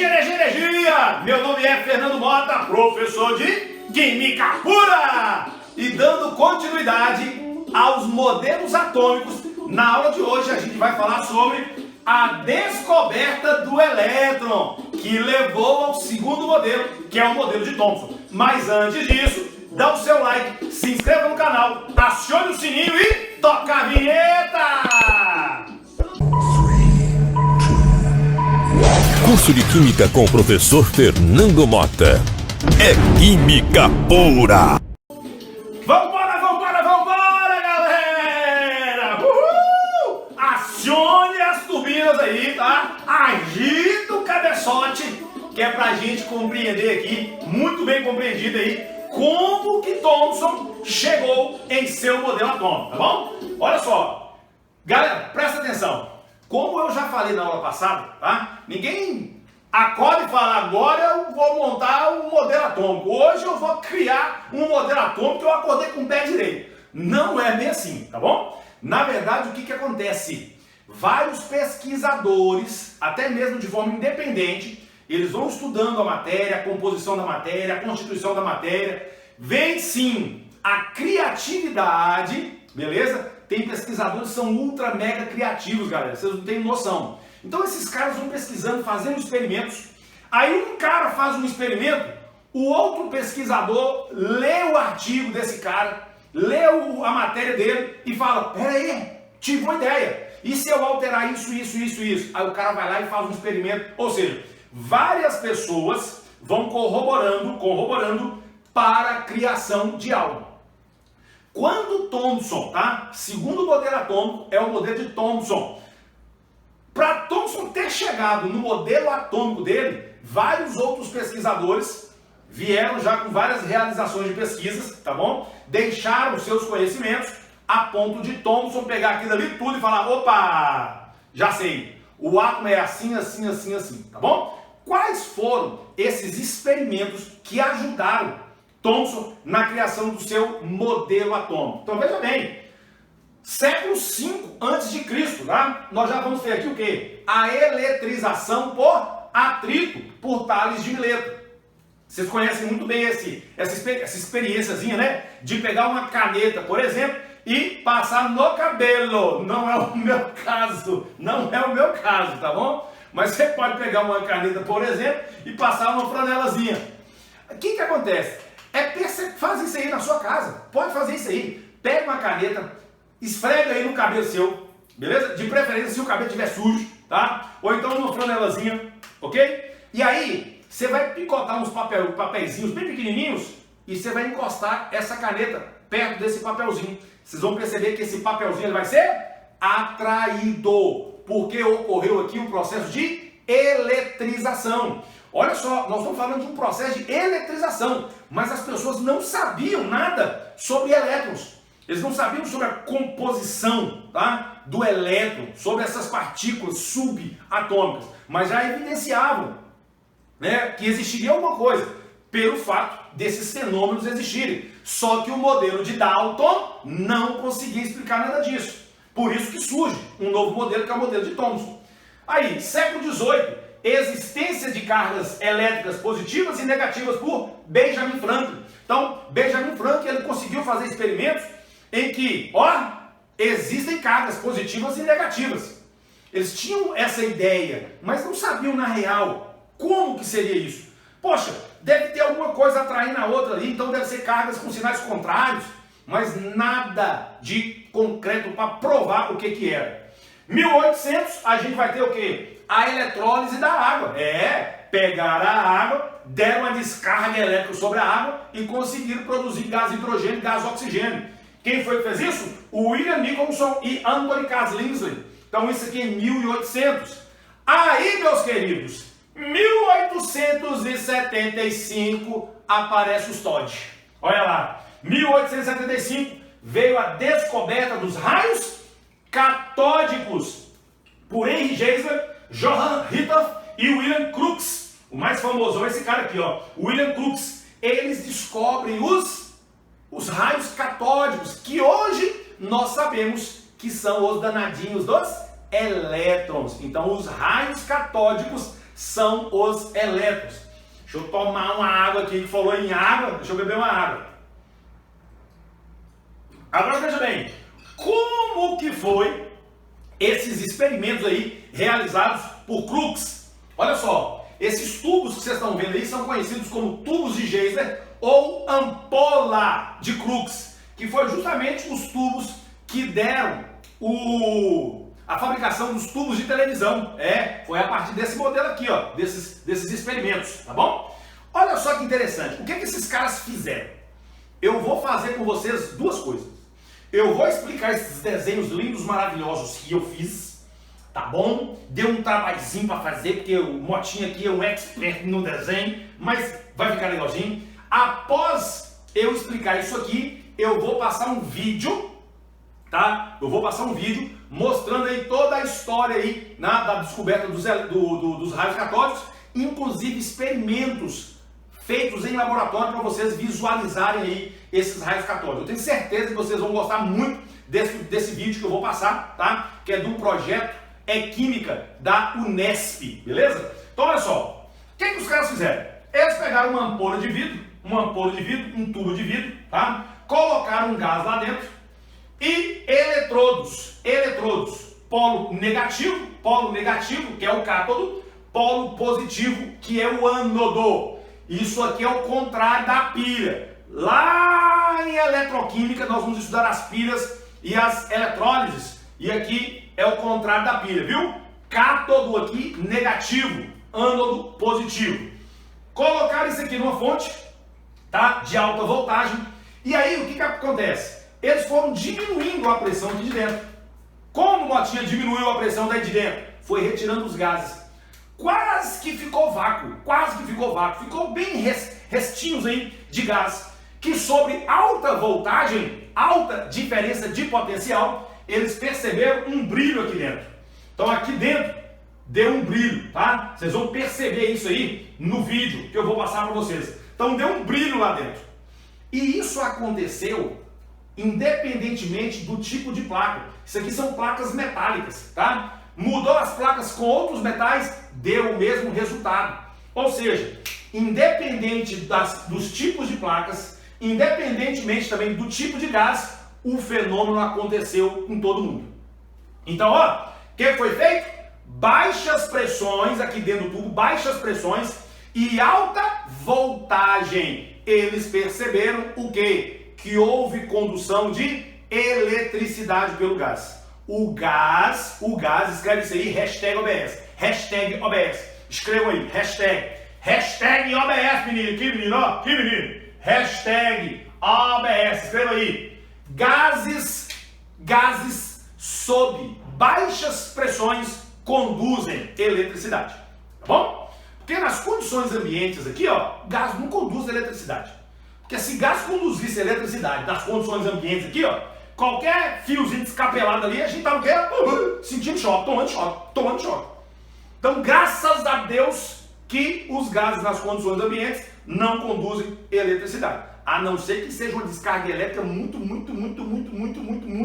Energia! Meu nome é Fernando Mota, professor de Química Pura! E dando continuidade aos modelos atômicos, na aula de hoje a gente vai falar sobre a descoberta do elétron, que levou ao segundo modelo, que é o modelo de Thomson. Mas antes disso, dá o seu like, se inscreva no canal, acione o sininho e toca a vinheta! Curso de Química com o professor Fernando Mota. É Química Pura! Vambora, galera! Uhul! Acione as turbinas aí, tá? Agita o cabeçote, que é pra gente compreender aqui, muito bem compreendido aí, como que Thomson chegou em seu modelo atômico, tá bom? Olha só, galera, presta atenção. Como eu já falei na aula passada, tá? Ninguém acorda e fala, agora eu vou montar um modelo atômico. Hoje eu vou criar um modelo atômico que eu acordei com o pé direito. Não é bem assim, tá bom? Na verdade, o que acontece? Vários pesquisadores, até mesmo de forma independente, eles vão estudando a matéria, a composição da matéria, a constituição da matéria. Vem sim a criatividade, beleza? Tem pesquisadores que são ultra mega criativos, galera, vocês não têm noção. Então esses caras vão pesquisando, fazendo experimentos. Aí um cara faz um experimento, o outro pesquisador lê o artigo desse cara, lê a matéria dele e fala, peraí, tive uma ideia. E se eu alterar isso? Aí o cara vai lá e faz um experimento. Ou seja, várias pessoas vão corroborando para a criação de algo. Quando Thomson, tá? Segundo modelo atômico, é o modelo de Thomson. Para Thomson ter chegado no modelo atômico dele, vários outros pesquisadores vieram já com várias realizações de pesquisas, tá bom? Deixaram seus conhecimentos a ponto de Thomson pegar aquilo ali tudo e falar, opa, já sei, o átomo é assim, tá bom? Quais foram esses experimentos que ajudaram Thomson na criação do seu modelo atômico? Então veja bem, século V a.C., tá? Nós já vamos ter aqui o quê? A eletrização por atrito, por Tales de Mileto. Vocês conhecem muito bem essa experiênciazinha, né? De pegar uma caneta, por exemplo, e passar no cabelo. Não é o meu caso, tá bom? Mas você pode pegar uma caneta, por exemplo, e passar uma flanelazinha. O que acontece? Faz isso aí na sua casa, pode fazer isso aí. Pega uma caneta, esfrega aí no cabelo seu, beleza? De preferência se o cabelo estiver sujo, tá? Ou então uma flanelazinha, ok? E aí, você vai picotar uns papeizinhos bem pequenininhos e você vai encostar essa caneta perto desse papelzinho. Vocês vão perceber que esse papelzinho ele vai ser atraído, porque ocorreu aqui um processo de eletrização. Olha só, nós estamos falando de um processo de eletrização, mas as pessoas não sabiam nada sobre elétrons. Eles não sabiam sobre a composição, tá, do elétron, sobre essas partículas subatômicas, mas já evidenciavam, né, que existiria alguma coisa, pelo fato desses fenômenos existirem. Só que o modelo de Dalton não conseguia explicar nada disso. Por isso que surge um novo modelo, que é o modelo de Thomson. Aí, século XVIII, existência de cargas elétricas positivas e negativas por Benjamin Franklin. Então, Benjamin Franklin ele conseguiu fazer experimentos em que, existem cargas positivas e negativas. Eles tinham essa ideia, mas não sabiam na real como que seria isso. Poxa, deve ter alguma coisa atraindo a outra ali, então deve ser cargas com sinais contrários, mas nada de concreto para provar o que era. 1800, a gente vai ter o quê? A eletrólise da água. Pegaram a água, deram uma descarga elétrica sobre a água e conseguiram produzir gás hidrogênio e gás oxigênio. Quem foi que fez isso? O William Nicholson e Anthony Cass-Linsley. Então isso aqui em 1800. Aí, meus queridos, 1875 aparece os Todd. Olha lá, 1875 veio a descoberta dos raios catódicos por Henry Geisler, Johann Hittorf e William Crookes. O mais famoso é esse cara aqui, ó, William Crookes. Eles descobrem os raios catódicos, que hoje nós sabemos que são os danadinhos dos elétrons. Então os raios catódicos são os elétrons. Deixa eu tomar uma água aqui, que falou em água, deixa eu beber uma água. Agora veja bem, como que foi esses experimentos aí realizados por Crookes? Olha só, esses tubos que vocês estão vendo aí são conhecidos como tubos de Geisler ou ampola de Crookes, que foi justamente os tubos que deram a fabricação dos tubos de televisão. Foi a partir desse modelo aqui, ó, desses experimentos, tá bom? Olha só que interessante, o que esses caras fizeram? Eu vou fazer com vocês duas coisas. Eu vou explicar esses desenhos lindos, maravilhosos que eu fiz, tá bom? Deu um trabalhozinho para fazer, porque o Motinha aqui é um expert no desenho, mas vai ficar legalzinho. Após eu explicar isso aqui, eu vou passar um vídeo, tá? Eu vou passar um vídeo mostrando aí toda a história aí da descoberta dos raios catódicos, inclusive experimentos feitos em laboratório para vocês visualizarem aí esses raios catódicos. Eu tenho certeza que vocês vão gostar muito desse vídeo que eu vou passar, tá? Que é do projeto Química da Unesp, beleza? Então olha só, o que os caras fizeram? Eles pegaram uma ampola de vidro, um tubo de vidro, tá? Colocaram um gás lá dentro e eletrodos, polo negativo, que é o cátodo, polo positivo, que é o ânodo. Isso aqui é o contrário da pilha. Lá em eletroquímica nós vamos estudar as pilhas e as eletrólises, e aqui é o contrário da pilha, viu? Cátodo aqui negativo, ânodo positivo. Colocaram isso aqui numa fonte, tá? De alta voltagem. E aí o que acontece? Eles foram diminuindo a pressão aqui de dentro. Como o Motinha diminuiu a pressão daí de dentro? Foi retirando os gases. Quase que ficou vácuo, ficou bem restinhos aí de gás, que sobre alta voltagem, alta diferença de potencial, eles perceberam um brilho aqui dentro. Então aqui dentro deu um brilho, tá? Vocês vão perceber isso aí no vídeo que eu vou passar para vocês. Então deu um brilho lá dentro. E isso aconteceu independentemente do tipo de placa. Isso aqui são placas metálicas, tá? Mudou as placas com outros metais, deu o mesmo resultado. Ou seja, independente dos tipos de placas, independentemente também do tipo de gás, o fenômeno aconteceu em todo mundo. Então, ó, o que foi feito? Baixas pressões aqui dentro do tubo, baixas pressões e alta voltagem. Eles perceberam o quê? Que houve condução de eletricidade pelo gás. O gás, escreve isso aí, hashtag OBS, escreva aí, hashtag OBS, menino, que menino, hashtag OBS, escreva aí, gases sob baixas pressões conduzem eletricidade, tá bom? Porque nas condições ambientes aqui, ó, gás não conduz eletricidade, porque se gás conduzisse eletricidade nas condições ambientes aqui, ó, qualquer fiozinho descapelado ali, a gente tá sentindo choque, tomando choque. Então, graças a Deus que os gases nas condições ambientes não conduzem eletricidade. A não ser que seja uma descarga elétrica muito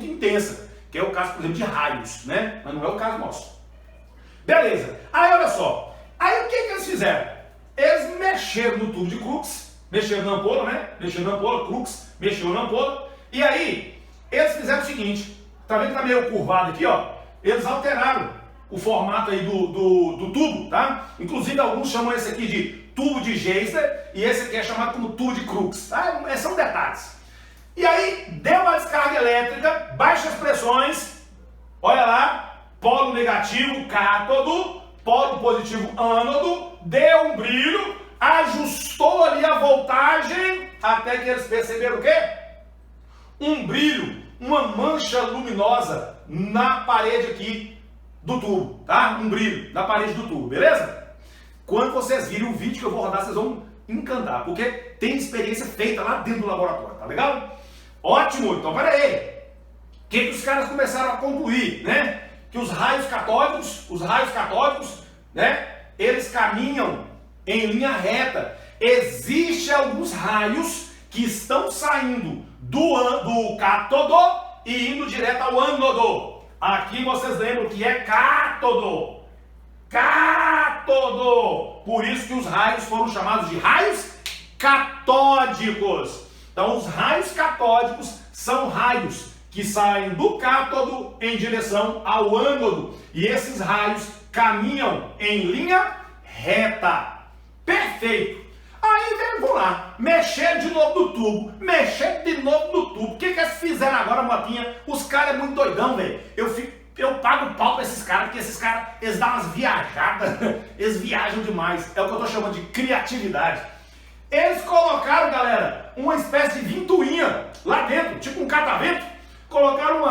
intensa, que é o caso, por exemplo, de raios, né? Mas não é o caso nosso. Beleza. Aí, olha só. Aí, o que eles fizeram? Eles mexeram no tubo de Crookes, mexeram na ampola, né? Crookes mexeu na ampola, e aí eles fizeram o seguinte, tá vendo que tá meio curvado aqui, ó? Eles alteraram o formato aí do tubo, tá? Inclusive alguns chamam esse aqui de tubo de Geisler e esse aqui é chamado como tubo de Crookes, tá? São detalhes. E aí deu uma descarga elétrica, baixas pressões, olha lá, polo negativo, cátodo, polo positivo, ânodo, deu um brilho, ajustou ali a voltagem, até que eles perceberam o quê? Um brilho, uma mancha luminosa na parede aqui do tubo, tá? Um brilho na parede do tubo, beleza? Quando vocês virem o vídeo que eu vou rodar, vocês vão encantar, porque tem experiência feita lá dentro do laboratório, tá legal? Ótimo, então pera aí. O que os caras começaram a concluir, né? Que os raios catódicos, né? Eles caminham em linha reta. Existem alguns raios que estão saindo do cátodo e indo direto ao ânodo. Aqui vocês lembram que é cátodo. Cátodo. cátodo. Por isso que os raios foram chamados de raios catódicos. Então, os raios catódicos são raios que saem do cátodo em direção ao ânodo. E esses raios caminham em linha reta. Perfeito. Aí, vamos lá, mexer de novo no tubo, mexer de novo no tubo. O que eles fizeram agora, Motinha? Os caras é muito doidão, velho. Eu pago pau pra esses caras, porque esses caras, eles dão umas viajadas, eles viajam demais. É o que eu tô chamando de criatividade. Eles colocaram, galera, uma espécie de ventoinha lá dentro, tipo um catavento. Colocaram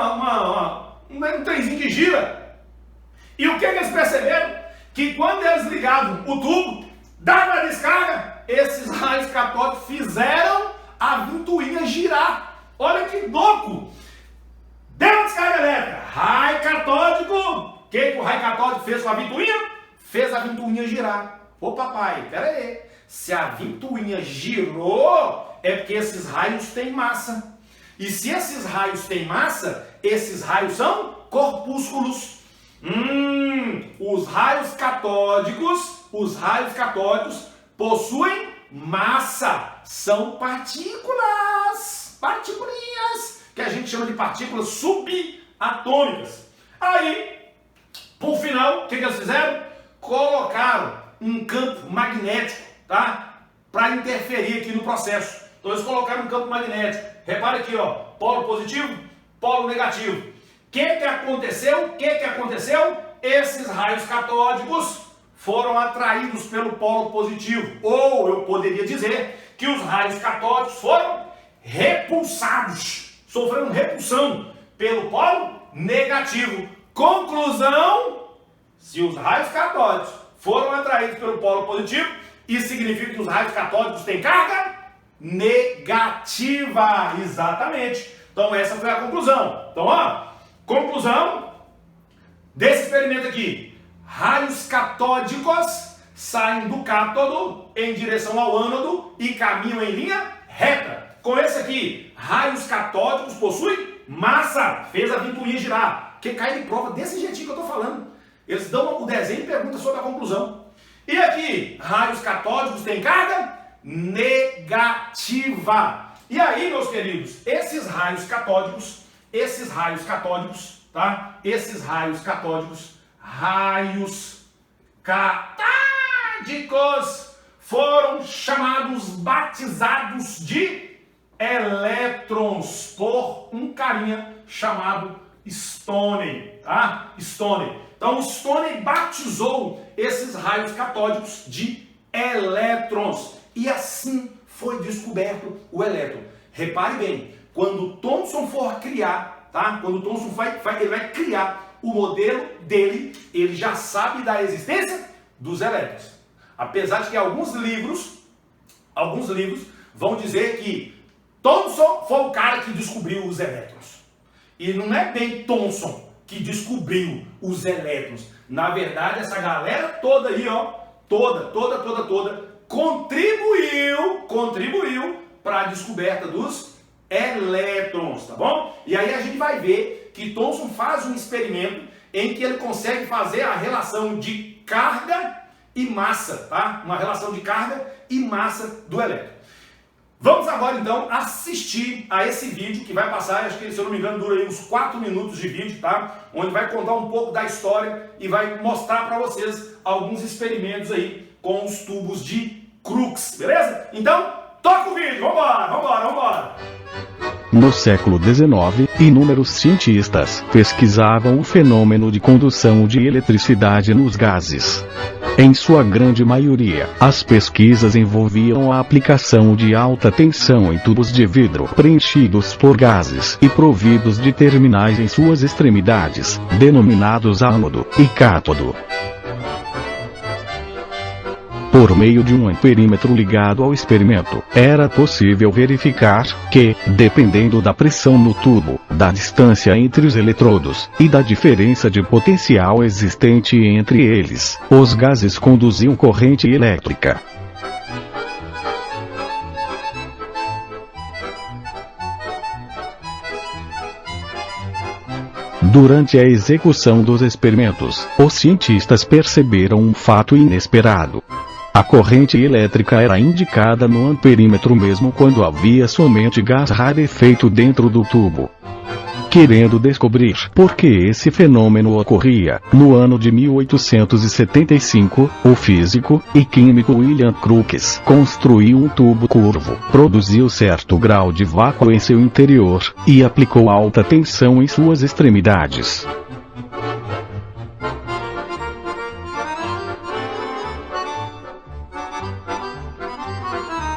um trenzinho que gira. E o que eles perceberam? Que quando eles ligavam o tubo, dava a descarga, esses raios catódicos fizeram a ventoinha girar. Olha que louco! Deu a descarga elétrica, raio catódico. O que o raio catódico fez com a ventoinha? Fez a ventoinha girar. Ô papai, pera aí. Se a ventoinha girou, é porque esses raios têm massa. E se esses raios têm massa, esses raios são corpúsculos. Os raios catódicos possuem massa. São partículas. Particulinhas. Que a gente chama de partículas subatômicas. Aí, por final, o que eles fizeram? Colocaram um campo magnético, tá? Para interferir aqui no processo. Então eles colocaram um campo magnético. Repare aqui, ó, polo positivo, polo negativo. O que aconteceu? Esses raios catódicos foram atraídos pelo polo positivo. Ou eu poderia dizer que os raios catódicos foram repulsados. Sofreram repulsão pelo polo negativo. Conclusão: se os raios catódicos foram atraídos pelo polo positivo, isso significa que os raios catódicos têm carga negativa. Exatamente. Então essa foi a conclusão. Então, ó, conclusão desse experimento aqui: raios catódicos saem do cátodo em direção ao ânodo e caminham em linha reta. Com esse aqui, raios catódicos possuem massa. Fez a ventoinha girar. Que cai de prova desse jeitinho que eu estou falando. Eles dão o desenho e perguntam sobre a conclusão. E aqui, raios catódicos têm carga negativa. E aí, meus queridos, esses raios catódicos, tá? Esses raios catódicos foram chamados, batizados de elétrons por um carinha chamado Stoney, tá? Stoney. Então, Stoney batizou esses raios catódicos de elétrons. E assim foi descoberto o elétron. Repare bem, quando Thomson for criar, tá? Quando Thomson ele vai criar o modelo dele, ele já sabe da existência dos elétrons. Apesar de que alguns livros vão dizer que Thomson foi o cara que descobriu os elétrons. E não é bem Thomson que descobriu os elétrons. Na verdade, essa galera toda aí, ó, toda, contribuiu para a descoberta dos elétrons, tá bom? E aí a gente vai ver que Thomson faz um experimento em que ele consegue fazer a relação de carga e massa, tá? Uma relação de carga e massa do elétron. Vamos agora então assistir a esse vídeo que vai passar, acho que se eu não me engano dura aí uns 4 minutos de vídeo, tá? Onde vai contar um pouco da história e vai mostrar para vocês alguns experimentos aí com os tubos de Crookes, beleza? Então, toca o vídeo, vambora! No século XIX, inúmeros cientistas pesquisavam o fenômeno de condução de eletricidade nos gases. Em sua grande maioria, as pesquisas envolviam a aplicação de alta tensão em tubos de vidro preenchidos por gases e providos de terminais em suas extremidades, denominados ânodo e cátodo. Por meio de um amperímetro ligado ao experimento, era possível verificar que, dependendo da pressão no tubo, da distância entre os eletrodos, e da diferença de potencial existente entre eles, os gases conduziam corrente elétrica. Durante a execução dos experimentos, os cientistas perceberam um fato inesperado. A corrente elétrica era indicada no amperímetro mesmo quando havia somente gás rarefeito dentro do tubo. Querendo descobrir por que esse fenômeno ocorria, no ano de 1875, o físico e químico William Crookes construiu um tubo curvo, produziu certo grau de vácuo em seu interior, e aplicou alta tensão em suas extremidades.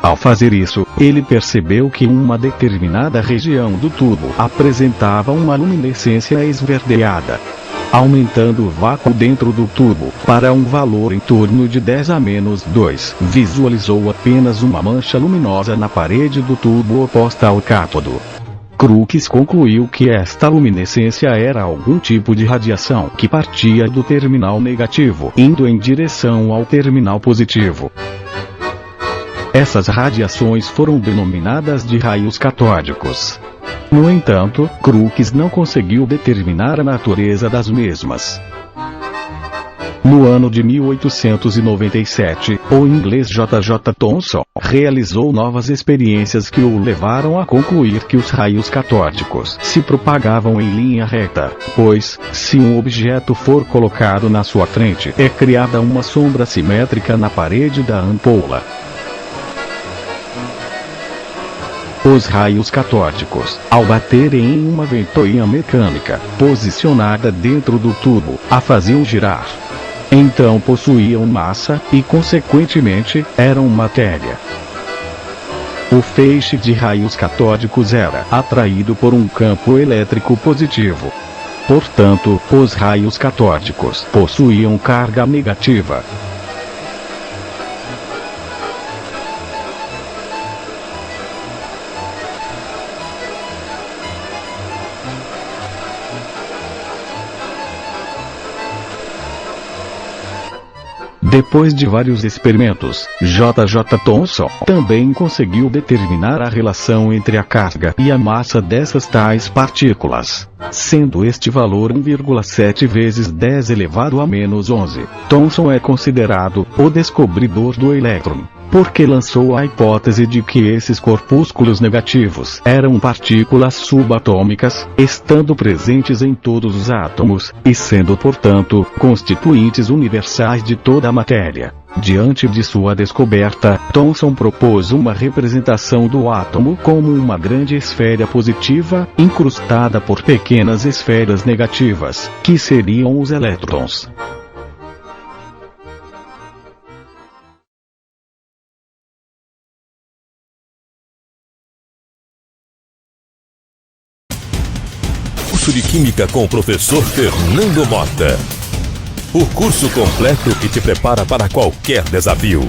Ao fazer isso, ele percebeu que uma determinada região do tubo apresentava uma luminescência esverdeada. Aumentando o vácuo dentro do tubo para um valor em torno de 10⁻², visualizou apenas uma mancha luminosa na parede do tubo oposta ao cátodo. Crookes concluiu que esta luminescência era algum tipo de radiação que partia do terminal negativo, indo em direção ao terminal positivo. Essas radiações foram denominadas de raios catódicos. No entanto, Crookes não conseguiu determinar a natureza das mesmas. No ano de 1897, o inglês J.J. Thomson realizou novas experiências que o levaram a concluir que os raios catódicos se propagavam em linha reta, pois, se um objeto for colocado na sua frente, é criada uma sombra simétrica na parede da ampola. Os raios catódicos, ao baterem em uma ventoinha mecânica, posicionada dentro do tubo, a faziam girar. Então possuíam massa, e consequentemente, eram matéria. O feixe de raios catódicos era atraído por um campo elétrico positivo. Portanto, os raios catódicos possuíam carga negativa. Depois de vários experimentos, J.J. Thomson também conseguiu determinar a relação entre a carga e a massa dessas tais partículas, sendo este valor 1,7 vezes 10⁻⁻11. Thomson é considerado o descobridor do elétron, porque lançou a hipótese de que esses corpúsculos negativos eram partículas subatômicas, estando presentes em todos os átomos, e sendo portanto, constituintes universais de toda a matéria. Diante de sua descoberta, Thomson propôs uma representação do átomo como uma grande esfera positiva, incrustada por pequenas esferas negativas, que seriam os elétrons. Curso de Química com o professor Fernando Mota. O curso completo que te prepara para qualquer desafio.